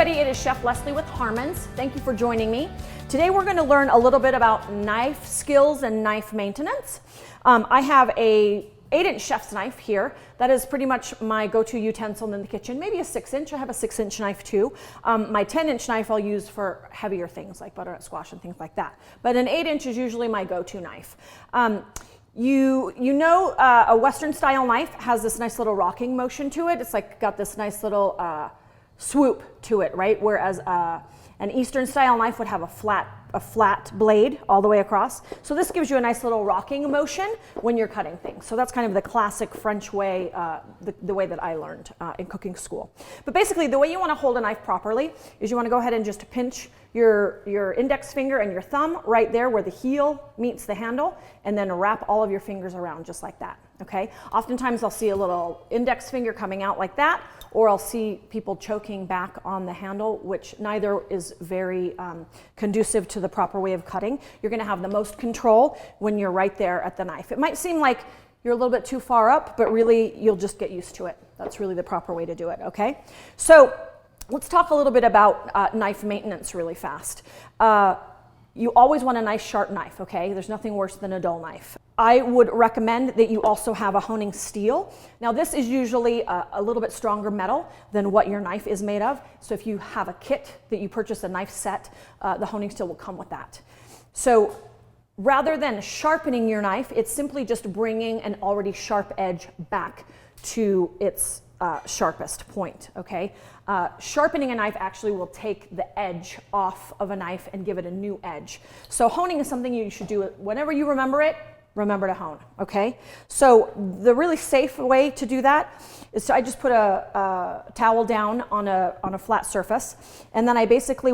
everybody, it is Chef Leslie with Harmons. Thank you for joining me. Today we're going to learn a little bit about knife skills and knife maintenance. I have a 8-inch chef's knife here. That is pretty much my go-to utensil in the kitchen. Maybe a 6-inch. I have a 6-inch knife too. My 10-inch knife I'll use for heavier things like butternut squash and things like that. But an 8-inch is usually my go-to knife. A Western style knife has this nice little rocking motion to it. It's like got this nice little swoop to it, right? Whereas an Eastern style knife would have a flat blade all the way across. So this gives you a nice little rocking motion when you're cutting things. So that's kind of the classic French way, the way that I learned in cooking school. But basically the way you want to hold a knife properly is you want to go ahead and just pinch your index finger and your thumb right there where the heel meets the handle, and then wrap all of your fingers around just like that, okay? Oftentimes I'll see a little index finger coming out like that, or I'll see people choking back on the handle, which neither is very conducive to the proper way of cutting. You're gonna have the most control when you're right there at the knife. It might seem like you're a little bit too far up, but really you'll just get used to it. That's really the proper way to do it, okay? So let's talk a little bit about knife maintenance really fast. You always want a nice sharp knife, okay? There's nothing worse than a dull knife. I would recommend that you also have a honing steel. Now this is usually a little bit stronger metal than what your knife is made of. So if you have a kit that you purchase a knife set, the honing steel will come with that. So rather than sharpening your knife, it's simply just bringing an already sharp edge back to its sharpest point, okay? Sharpening a knife actually will take the edge off of a knife and give it a new edge. So honing is something you should do whenever you remember it. Remember to hone, okay? So the really safe way to do that is I just put a towel down on a flat surface, and then I basically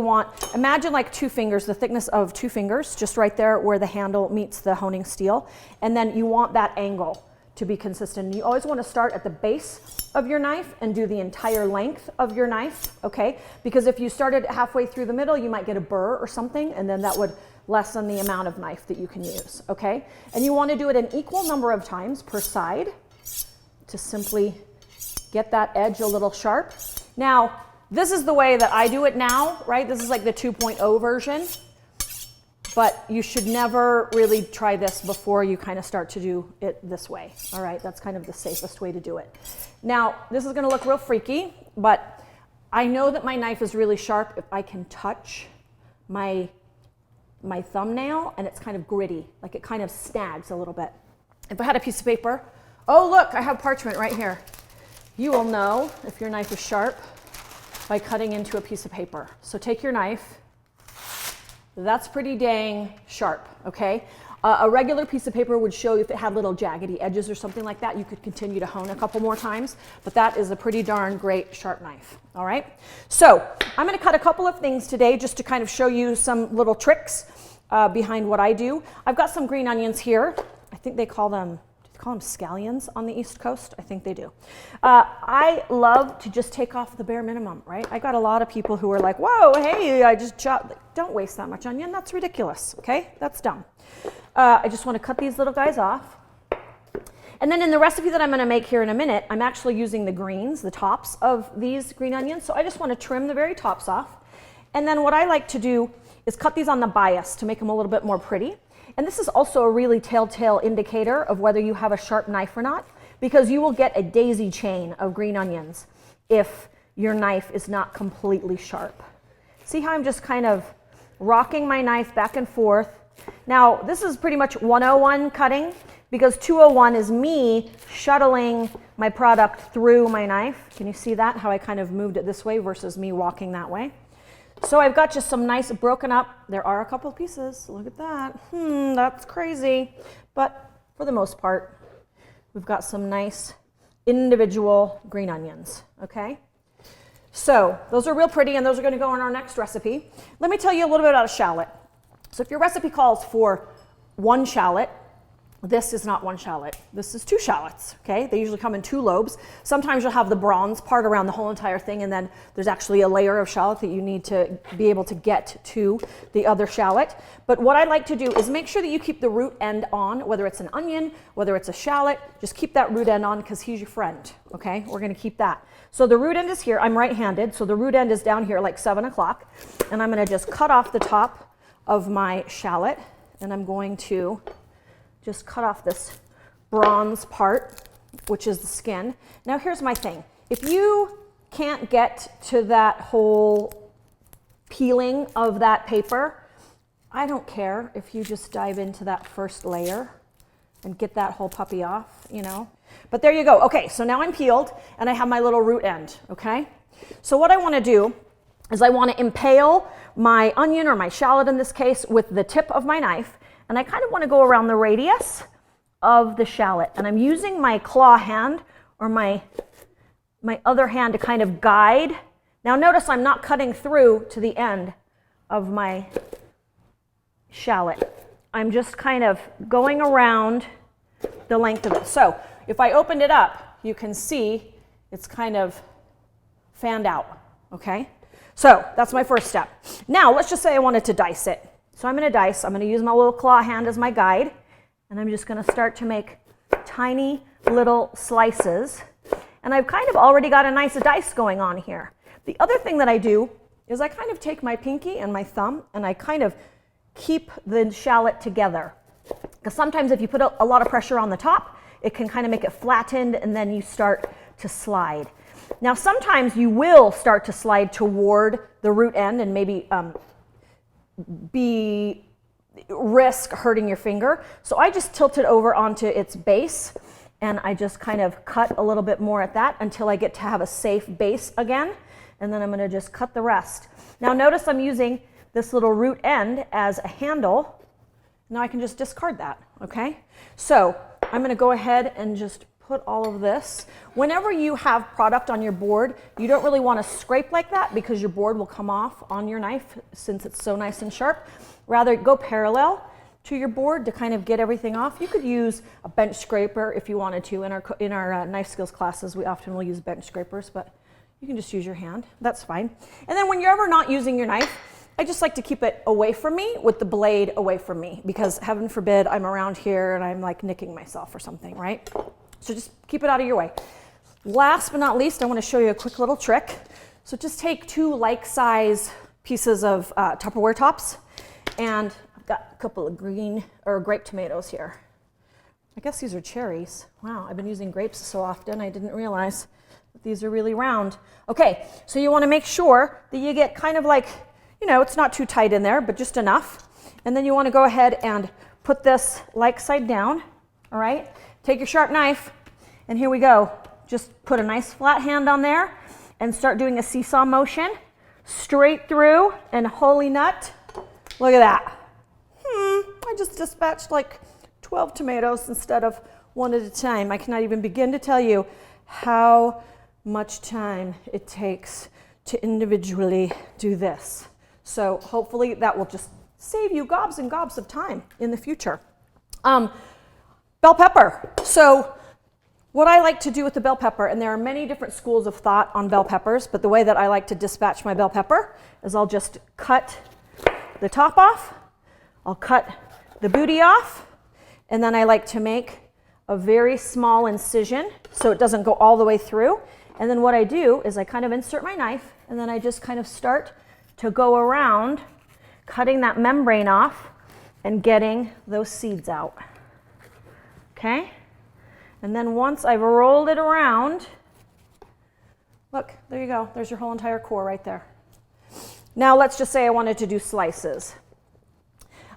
imagine like 2 fingers, the thickness of 2 fingers, just right there where the handle meets the honing steel, and then you want that angle to be consistent. You always want to start at the base of your knife and do the entire length of your knife, okay? Because if you started halfway through the middle, you might get a burr or something, and then that would lessen the amount of knife that you can use, okay? And you want to do it an equal number of times per side to simply get that edge a little sharp. Now, this is the way that I do it now, right? This is like the 2.0 version, but you should never really try this before you kind of start to do it this way, all right? That's kind of the safest way to do it. Now, this is going to look real freaky, but I know that my knife is really sharp if I can touch my thumbnail and it's kind of gritty, like it kind of snags a little bit. If I had a piece of paper, oh look, I have parchment right here. You will know if your knife is sharp by cutting into a piece of paper. So take your knife. That's pretty dang sharp, okay? A regular piece of paper would show if it had little jaggedy edges or something like that, you could continue to hone a couple more times, but that is a pretty darn great sharp knife, all right? So I'm gonna cut a couple of things today just to kind of show you some little tricks behind what I do. I've got some green onions here. I think they call them scallions on the East Coast? I think they do. I love to just take off the bare minimum, right? I got a lot of people who are like, whoa, hey, I just chopped. Don't waste that much onion. That's ridiculous, okay? That's dumb. I just want to cut these little guys off. And then in the recipe that I'm going to make here in a minute, I'm actually using the greens, the tops of these green onions. So I just want to trim the very tops off. And then what I like to do is cut these on the bias to make them a little bit more pretty. And this is also a really telltale indicator of whether you have a sharp knife or not, because you will get a daisy chain of green onions if your knife is not completely sharp. See how I'm just kind of rocking my knife back and forth. Now, this is pretty much 101 cutting, because 201 is me shuttling my product through my knife. Can you see that, how I kind of moved it this way versus me walking that way? So I've got just some nice broken up, there are a couple pieces, look at that. That's crazy. But for the most part, we've got some nice individual green onions, okay? So those are real pretty, and those are gonna go in our next recipe. Let me tell you a little bit about a shallot. So if your recipe calls for 1 shallot, This is not one shallot. This is 2 shallots, okay? They usually come in 2 lobes. Sometimes you'll have the bronze part around the whole entire thing, and then there's actually a layer of shallot that you need to be able to get to the other shallot. But what I like to do is make sure that you keep the root end on, whether it's an onion, whether it's a shallot, just keep that root end on because he's your friend, okay? We're gonna keep that. So the root end is here. I'm right-handed, so the root end is down here like 7 o'clock, and I'm gonna just cut off the top of my shallot, and I'm going to just cut off this bronze part, which is the skin. Now here's my thing. If you can't get to that whole peeling of that paper, I don't care if you just dive into that first layer and get that whole puppy off, you know. But there you go. Okay, so now I'm peeled and I have my little root end, okay? So what I want to do is I want to impale my onion, or my shallot in this case, with the tip of my knife. And I kind of want to go around the radius of the shallot. And I'm using my claw hand, or my other hand, to kind of guide. Now notice I'm not cutting through to the end of my shallot. I'm just kind of going around the length of it. So if I opened it up, you can see it's kind of fanned out, okay? So that's my first step. Now let's just say I wanted to dice it. So I'm going to dice. I'm going to use my little claw hand as my guide, and I'm just going to start to make tiny little slices. And I've kind of already got a nice dice going on here. The other thing that I do is I kind of take my pinky and my thumb and I kind of keep the shallot together. Because sometimes if you put a lot of pressure on the top, it can kind of make it flattened, and then you start to slide. Now sometimes you will start to slide toward the root end and maybe risk hurting your finger. So I just tilt it over onto its base, and I just kind of cut a little bit more at that until I get to have a safe base again, and then I'm going to just cut the rest. Now notice I'm using this little root end as a handle. Now I can just discard that, okay? So I'm going to go ahead and just put all of this. Whenever you have product on your board, you don't really want to scrape like that because your board will come off on your knife since it's so nice and sharp. Rather, go parallel to your board to kind of get everything off. You could use a bench scraper if you wanted to. In our knife skills classes, we often will use bench scrapers, but you can just use your hand. That's fine. And then when you're ever not using your knife, I just like to keep it away from me with the blade away from me, because heaven forbid I'm around here and I'm like nicking myself or something, right? So just keep it out of your way. Last but not least, I want to show you a quick little trick. So just take 2 like size pieces of Tupperware tops, and I've got a couple of green or grape tomatoes here. I guess these are cherries. Wow, I've been using grapes so often I didn't realize that these are really round. Okay, so you want to make sure that you get kind of like, you know, it's not too tight in there, but just enough. And then you want to go ahead and put this like side down, all right? Take your sharp knife, and here we go. Just put a nice flat hand on there and start doing a seesaw motion straight through, and holy nut, look at that. I just dispatched like 12 tomatoes instead of 1 at a time. I cannot even begin to tell you how much time it takes to individually do this. So hopefully that will just save you gobs and gobs of time in the future. Bell pepper. So what I like to do with the bell pepper, and there are many different schools of thought on bell peppers, but the way that I like to dispatch my bell pepper is I'll just cut the top off, I'll cut the booty off, and then I like to make a very small incision so it doesn't go all the way through. And then what I do is I kind of insert my knife, and then I just kind of start to go around cutting that membrane off and getting those seeds out. Okay? And then once I've rolled it around, look, there you go. There's your whole entire core right there. Now let's just say I wanted to do slices.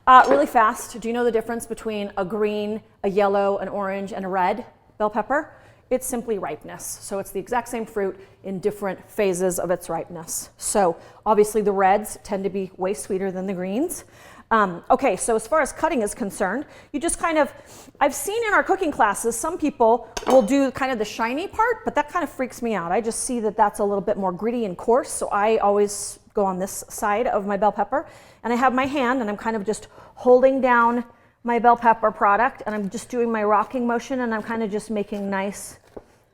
Really fast, do you know the difference between a green, a yellow, an orange, and a red bell pepper? It's simply ripeness. So it's the exact same fruit in different phases of its ripeness. So obviously the reds tend to be way sweeter than the greens. Okay, so as far as cutting is concerned, you just kind of, I've seen in our cooking classes, some people will do kind of the shiny part, but that kind of freaks me out. I just see that that's a little bit more gritty and coarse, so I always go on this side of my bell pepper. And I have my hand, and I'm kind of just holding down my bell pepper product, and I'm just doing my rocking motion, and I'm kind of just making nice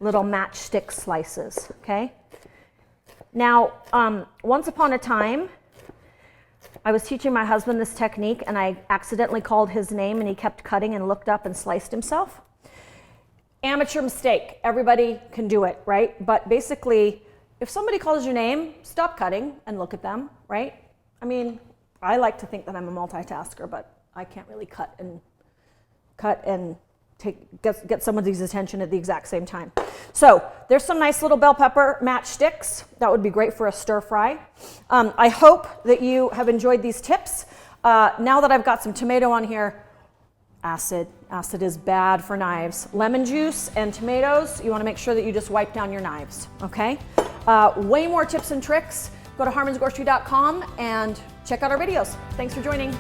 little matchstick slices, okay? Now, once upon a time, I was teaching my husband this technique, and I accidentally called his name, and he kept cutting and looked up and sliced himself. Amateur mistake. Everybody can do it, right? But basically, if somebody calls your name, stop cutting and look at them, right? I mean, I like to think that I'm a multitasker, but I can't really cut and get somebody's attention at the exact same time. So there's some nice little bell pepper matchsticks. That would be great for a stir fry. I hope that you have enjoyed these tips. Now that I've got some tomato on here, acid is bad for knives. Lemon juice and tomatoes, you want to make sure that you just wipe down your knives, okay? Way more tips and tricks. Go to harmonsgrocery.com and check out our videos. Thanks for joining.